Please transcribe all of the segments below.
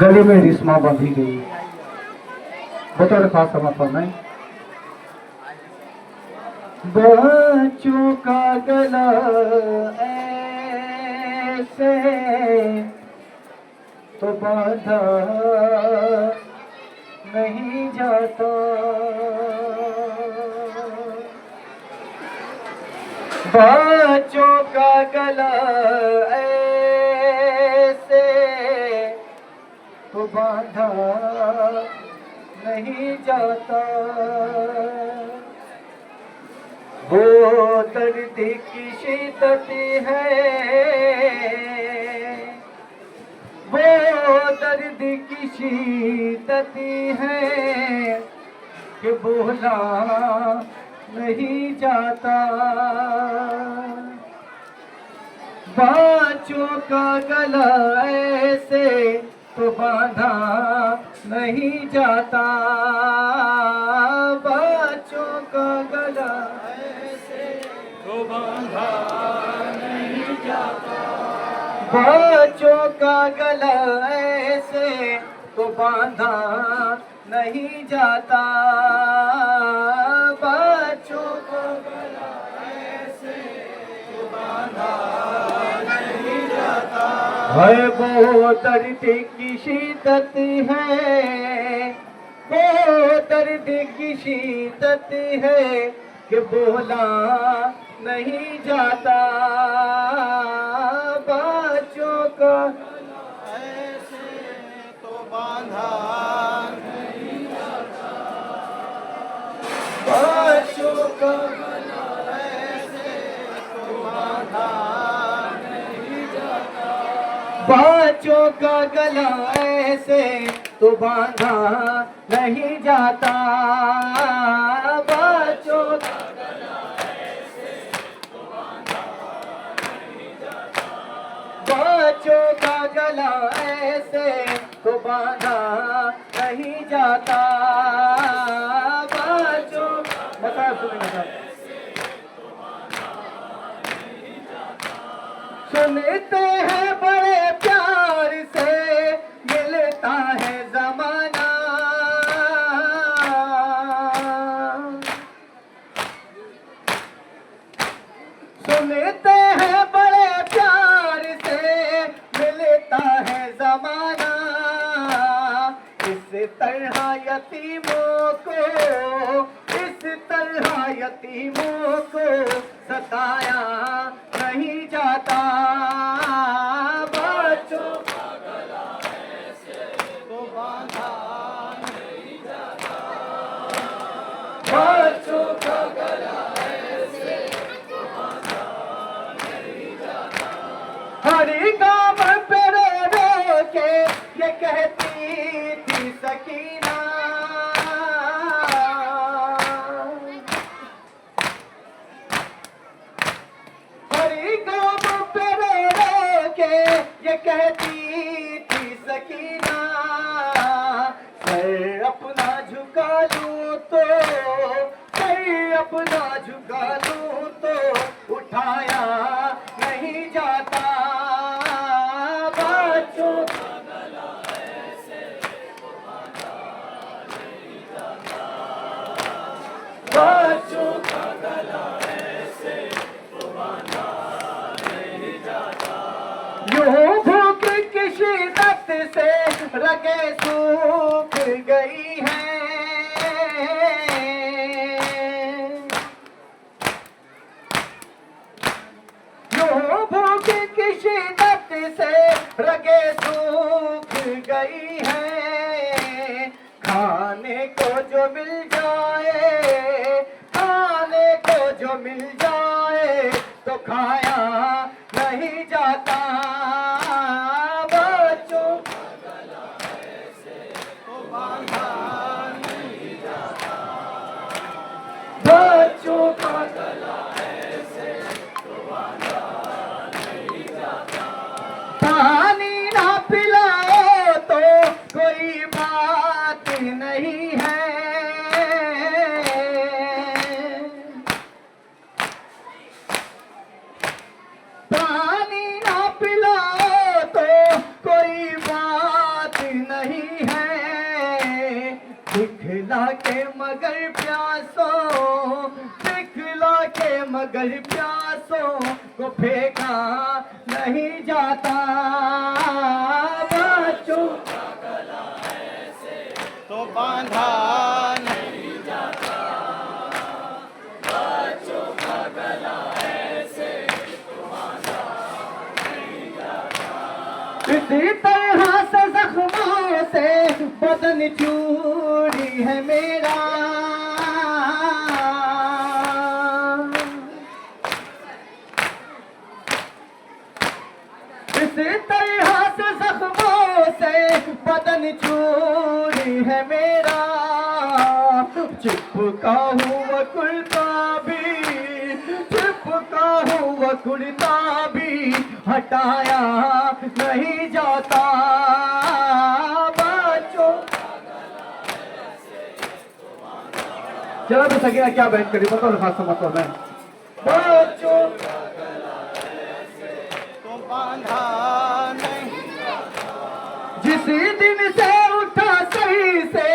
गले में रिश्मा बांधी गई बतौर खास समर्थन में बच्चों का गला ऐसे तो बांधा नहीं जाता। बच्चों का गला ऐसे तो बांधा नहीं जाता। वो दर्द की शिद्दत है, वो दर्द की शिद्दत है कि बोला नहीं जाता। बच्चों का गला ऐसे तो बांधा नहीं जाता। बच्चों का गला ऐसे तो बांधा नहीं जाता। बच्चों का गला ऐसे तो बांधा नहीं जाता। बच्चों का गला ऐसे तो बांधा नहीं जाता। है वो दर्द की शिद्दत है, वो दर्द की शिद्दत है कि बोला नहीं जाता। बच्चों का ऐसे तो बांधा नहीं जाता। बच्चों का ऐसे तो बांधा नहीं जाता। बच्चों का गला ऐसे तो बांधा नहीं जाता। बच्चों का गला ऐसे तो बांधा नहीं जाता। बच्चों का गला ऐसे तो बांधा नहीं जाता। बच्चों बता सुनेगा सुनते हैं बड़े प्यार से मिलता है जमाना। सुनते हैं बड़े प्यार से मिलता है जमाना। इस तरह यतीमों को, इस तरह यतीमों को सताया नहीं जाता। बच्चों का गला ऐसे तो बांधा नहीं जाता। बच्चों का गला ऐसे तो बांधा नहीं जाता। हरी गाँव पे रो के ये कहती थी सकीना, ये कहती थी सकीना, सर अपना झुका लूं तो, सर अपना झुका लूं तो उठाया नहीं जाता। बच्चों का गला ऐसे तो बांधा नहीं जाता। बच्चों का गला ऐसे तो बांधा नहीं जाता। यूं भूख की शिद्दत से रगे सूख गई है। यूं भूख की शिद्दत से रगे सूख गई है। खाने को जो मिल जाए, खाने को जो मिल जाए तो खाया नहीं जाता। बच्चों का गला ऐसे तो बांधा नहीं जाता। बच्चों का गला ऐसे तो बांधा नहीं जाता। पानी ना पिलाओ तो कोई बात नहीं है। मगर प्यासों, दिखला के मगर प्यासों को फेंका नहीं जाता। बच्चों तो बांधा नहीं जाता, बच्चों का गला ऐसे तो बांधा नहीं जाता। इसी तरह से जख्मों से बदन चूरी है मेरा, इसी तरह से जख्मों से बदन चूरी है मेरा। चिपका हुआ कुर्ता भी, चिपका हुआ कुर्ता भी हटाया नहीं जाता। बच्चों चला भी सकेगा क्या बैठ करी बतौर खास मतलब है। बच्चों तो बांधा नहीं, जिस दिन से उठा सही से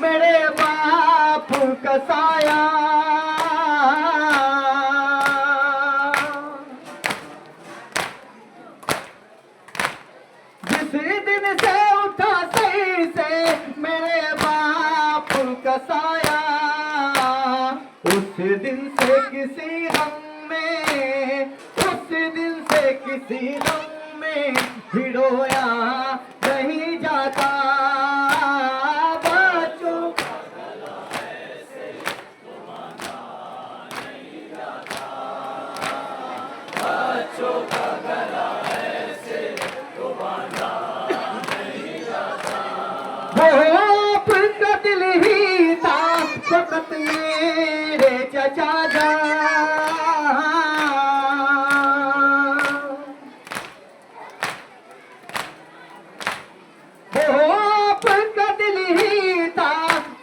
मेरे बाप का साया, जिस दिन से उठा सही से मेरे बाप का साया, उस दिन से किसी गम में, उस दिन से किसी गम में भिड़ोया नहीं जाता। बच्चों बच्चों का गला ऐसे तो बांधा नहीं जाता। वो आपका दिल ही था फकत मेरे चचा जान, वो आपका दिल ही था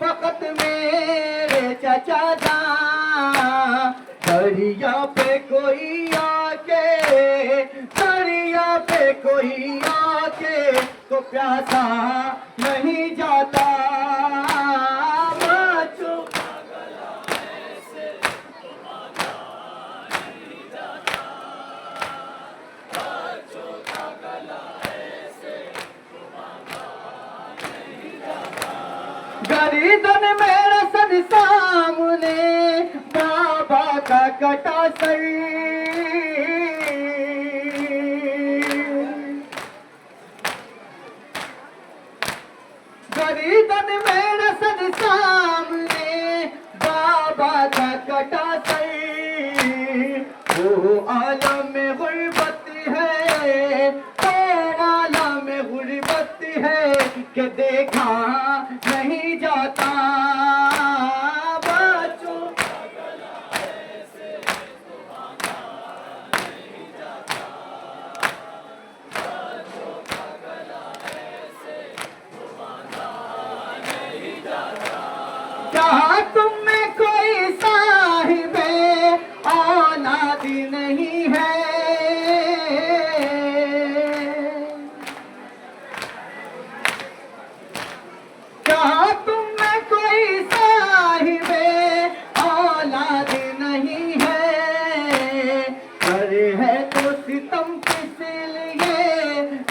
फकत मेरे चचा जान। दरिया पे कोई आके, दरिया पे कोई आके तो प्यासा नहीं जाता। बच्चों गर्दन मेरा सन सामने बाबा का कटा सर, गर्दन मेरा सन सामने बाबा का कटा सर। वो आलम में गुर्बत है, वो आलम में गुर्बत है कि देखा नहीं जाता। बच्चों क्या तुम में कोई साहिबे औलाद नहीं है? क्या तुम में कोई साहिबे औलाद नहीं है? करे है तो सितम किस लिए,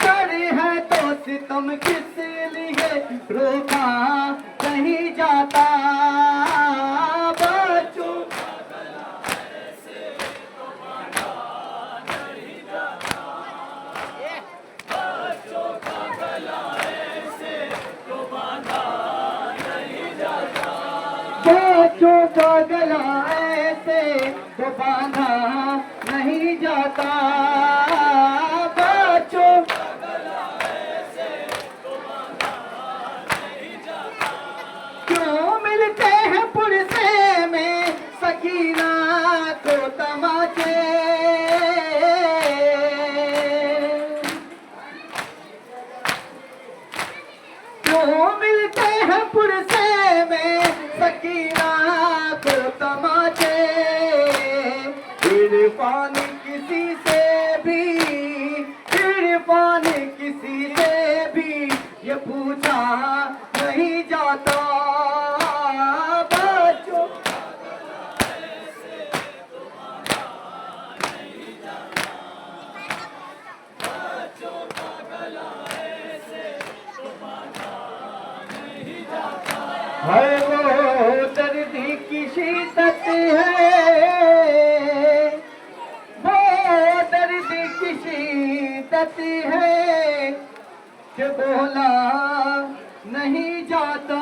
करे है तो सितम किस लिए, रोका नहीं जाता। बच्चों बच्चों का गला ऐसे तो बांधा नहीं जाता। बच्चों क्यों मिलते हैं पुरसे में सकीना को तमाचे, क्यों मिलते हैं पुरसे में सकीना को तमाचे। इरफान किसी से भी, इरफान किसी से भी ये पूछा नहीं जाता। है वो दर्द की शिद्दत है, वो दर्द की शिद्दत है कि बोला नहीं जाता।